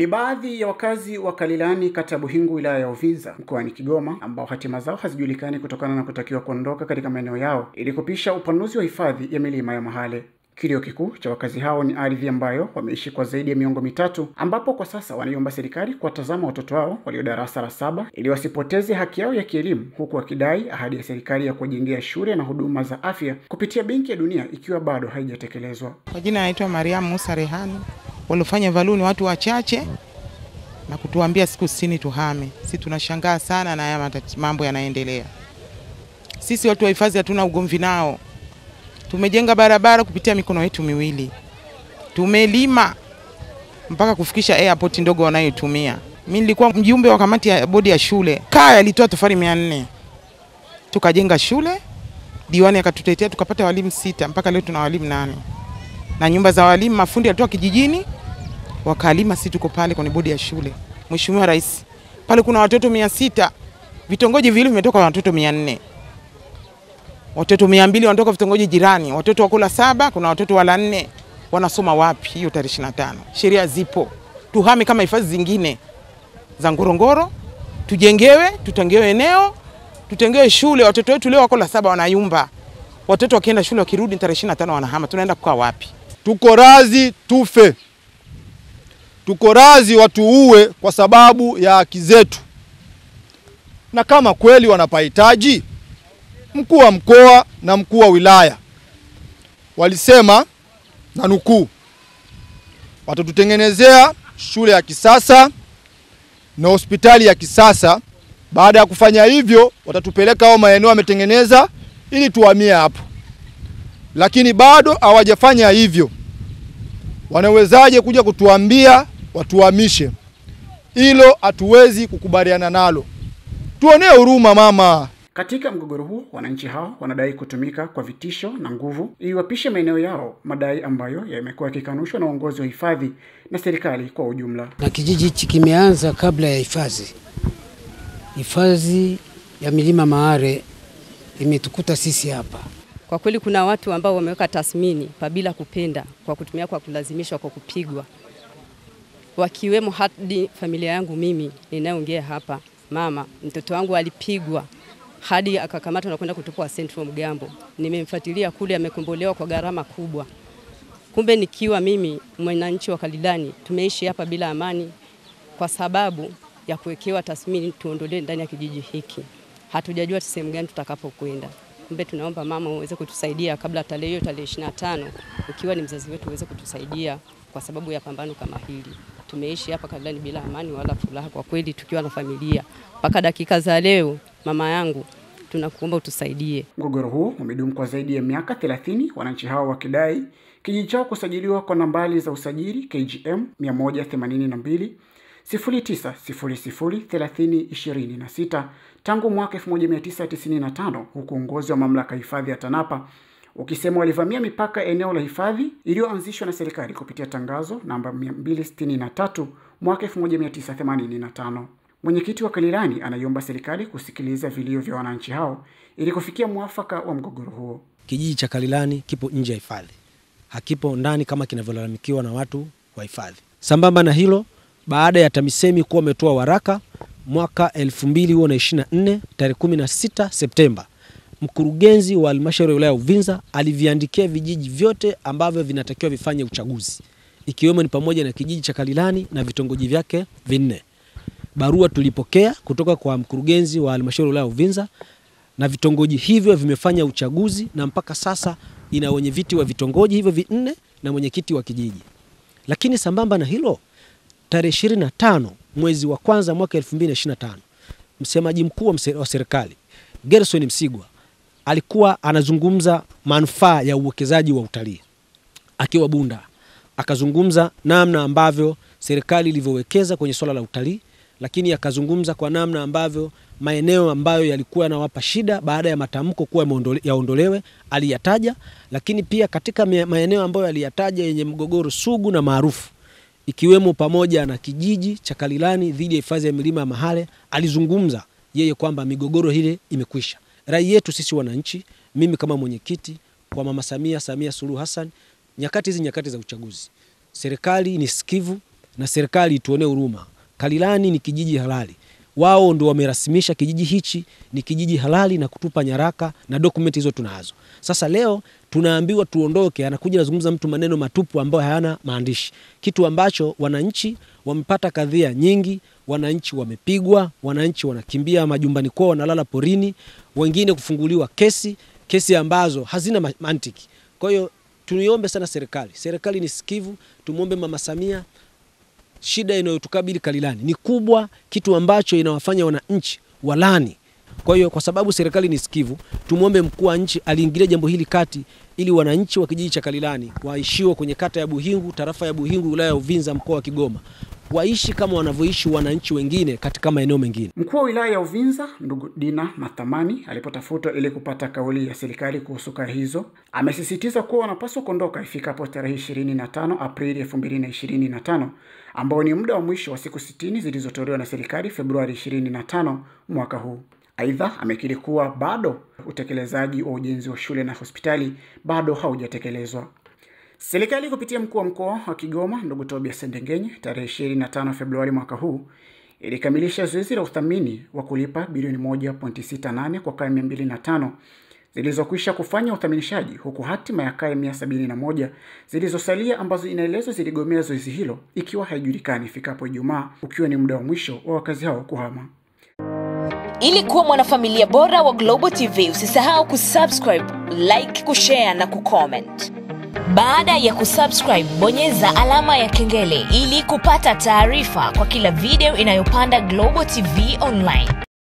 Ni baadhi ya wakazi wa Kalilani, kata Buhingu, wilaya ya Uvinza, mkoani Kigoma, ambao hatima zao hazijulikani kutokana na kutakiwa kuondoka katika maeneo yao ili kupisha upanuzi wa hifadhi ya milima ya Mahale. Kilio kikuu cha wakazi hao ni ardhi ambayo wameishi kwa zaidi ya miongo mitatu, ambapo kwa sasa wanaiomba serikali kuwatazama watoto wao walio darasa la 7 ili wasipoteze haki yao ya kielimu, huku wakidai ahadi ya serikali ya kujengea shule na huduma za afya kupitia Benki ya Dunia ikiwa bado haijatekelezwa. Kwa jina naitwa Mariam Musa Rehani. Walofanya valuni watu wachache na kutuambia siku 60 tuhame. Sisi tunashangaa sana na haya mambo yanaendelea. Sisi watu wa hifadhi hatuna ugomvi nao. Tumejenga barabara kupitia mikono yetu miwili. Tumelima mpaka kufikisha airport ndogo wanayotumia. Mimi nilikuwa mjumbe wa kamati ya bodi ya shule. Kaya ilitoa tofali 400. Tukajenga shule. Diwani akatutetea tukapata walimu 6 mpaka leo tuna walimu 8. Na nyumba za walimu mafundi alitoa kijijini wakalima, sisi tuko pale kwenye bodi ya shule. Mheshimiwa Rais, pale kuna watoto 600. Vitongoji vile vimetoka watoto 400. Watoto 200 wanatoka vitongoji jirani. Watoto wakula 7, kuna watoto wala 4. Wanasoma wapi hiyo tarehe 25? Sheria zipo. Tuhame kama hifadhi zingine za Ngorongoro, tutengewe eneo, tutengewe shule. Watoto wetu leo wakula 7 wanayumba. Watoto wakienda shule wakirudi tarehe 25 wanahama. Tunaenda kukaa wapi? Tuko razi tufe. Tuko razi watu uwe kwa sababu ya haki zetu. Na kama kweli wanapahitaji, mkuu wa mkoa na mkuu wa wilaya walisema, na nukuu, watatutengenezea shule ya kisasa na hospitali ya kisasa. Baada ya kufanya hivyo watatupeleka hao maeneo wametengeneza ili tuhamie hapo. Lakini bado hawajafanya hivyo. Wanawezaje kuja kutuambia watuhamishe? Hilo hatuwezi kukubaliana nalo. Tuonee huruma mama. Katika mgogoro huu, wananchi hao wanadai kutumika kwa vitisho na nguvu ili wapishe maeneo yao, madai ambayo yamekuwa yakikanushwa na uongozi wa hifadhi na serikali kwa ujumla. Na kijiji hiki kimeanza kabla ya hifadhi. Hifadhi ya milima Mahale imetukuta sisi hapa. Kwa kweli kuna watu ambao wameweka tathmini bila kupenda, kwa kutumia, kwa kulazimishwa, kwa kupigwa. Wakiwemo hadi familia yangu mimi ninayeongea hapa. Mama, mtoto wangu alipigwa hadi akakamatwa na kwenda kutupwa Central Mgambo. Nimemfuatilia kule, amekombolewa kwa gharama kubwa. Kumbe nikiwa mimi mwananchi wa Kalilani tumeishi hapa bila amani kwa sababu ya kuwekewa tathmini tuondolewe ndani ya kijiji hiki. Hatujajua sehemu gani tutakapokwenda. Kumbe tunaomba mama uweze kutusaidia kabla tarehe 25, ukiwa ni mzazi wetu uweze kutusaidia kwa sababu ya pambano kama hili. Tumeishi hapa Kalilani bila amani wala furaha kwa kweli, tukiwa na familia. Mpaka dakika za leo mama yangu tunakuomba utusaidie. Mgogoro huu umedumu kwa zaidi ya miaka 30, wananchi hao wakidai kijiji chao kusajiliwa kwa nambari za usajili KGM 182 09003026 tangu mwaka 1995, huku uongozi wa mamlaka hifadhi ya TANAPA ukisema walivamia mipaka eneo la hifadhi iliyoanzishwa na serikali kupitia tangazo namba 263 mwaka 1985. Mwenyekiti wa Kalilani anaiomba serikali kusikiliza vilio vya wananchi hao ili kufikia mwafaka wa mgogoro huo. Kijiji cha Kalilani kipo nje ya hifadhi, hakipo ndani kama kinavyolalamikiwa na watu wa hifadhi. Sambamba na hilo, baada ya TAMISEMI kuwa umetoa waraka mwaka 2024 tarehe 16 Septemba, mkurugenzi wa halmashauri ya wilaya Uvinza aliviandikia vijiji vyote ambavyo vinatakiwa vifanye uchaguzi, ikiwemo ni pamoja na kijiji cha Kalilani na vitongoji vyake 4. Barua tulipokea kutoka kwa mkurugenzi wa halmashauri ya wilaya Uvinza na vitongoji hivyo vimefanya uchaguzi, na mpaka sasa ina wenye viti wa vitongoji hivyo 4 na mwenyekiti wa kijiji. Lakini sambamba na hilo, tarehe 25 mwezi wa kwanza mwaka 2025, msemaji mkuu wa serikali Gerson Msigwa alikuwa anazungumza manufaa ya uwekezaji wa utalii akiwa Bunda. Akazungumza namna ambavyo serikali ilivyowekeza kwenye swala la utalii, lakini akazungumza kwa namna ambavyo maeneo ambayo yalikuwa yanawapa shida baada ya matamko kuwa yaondolewe aliyataja, lakini pia katika maeneo ambayo aliyataja yenye mgogoro sugu na maarufu, ikiwemo pamoja na kijiji cha Kalilani dhidi ya hifadhi ya milima ya Mahale, alizungumza yeye kwamba migogoro ile imekwisha. Rai yetu sisi wananchi, mimi kama mwenyekiti kwa Mama Samia Suluhu Hassan, nyakati hizi nyakati za uchaguzi, serikali ni sikivu na serikali ituone huruma. Kalilani ni kijiji halali. Wao ndio wamerasimisha kijiji hichi ni kijiji halali na kutupa nyaraka na dokumenti hizo tunazo. Sasa leo tunaambiwa tuondoke, anakuja nazungumza mtu maneno matupu ambayo hayana maandishi. Kitu ambacho wananchi wamepata kadhia nyingi, wananchi wamepigwa, wananchi wanakimbia majumbani kwao, wanalala porini, wengine kufunguliwa kesi ambazo hazina mantiki. Kwa hiyo tuniombe sana serikali ni sikivu, tumuombe Mama Samia. Shida inayotukabili Kalilani ni kubwa, kitu ambacho inawafanya wananchi walani. Kwa hiyo kwa sababu serikali ni sikivu, tumuombe mkuu wa nchi aliingilia jambo hili kati, ili wananchi wa kijiji cha Kalilani waishiwa kwenye kata ya Buhingu, tarafa ya Buhingu, wilaya ya Uvinza, mkoa wa Kigoma, waishi kama wanavyoishi wananchi wengine katika maeneo mengine. Mkuu wa wilaya ya Uvinza ndugu Dina Mathamani alipotafutwa ili kupata kauli ya serikali kuhusu kaya hizo, amesisitiza kuwa wanapaswa kuondoka ifikapo tarehe 25 Aprili 2025, ambao ni muda wa mwisho wa siku 60 zilizotolewa na serikali Februari 25 mwaka huu. Aidha, amekiri kuwa bado utekelezaji wa ujenzi wa shule na hospitali bado haujatekelezwa. Serikali kupitia mkuu wa mkoa wa Kigoma ndugu Tobias Ndengenye tarehe 25 Februari mwaka huu ilikamilisha zoezi la uthamini wa kulipa bilioni 1.68 kwa kaya 205 zilizokwisha kufanya uthaminishaji, huku hatima ya kaya 171 zilizosalia ambazo inaelezwa ziligomea zoezi hilo ikiwa haijulikani ifikapo Ijumaa, ukiwa ni muda wa mwisho wa wakazi hao kuhama. Ili kuwa mwanafamilia bora wa Global TV, usisahau kusubscribe, like, kushare na kucomment. Baada ya kusubscribe, bonyeza alama ya kengele ili kupata taarifa kwa kila video inayopanda Global TV Online.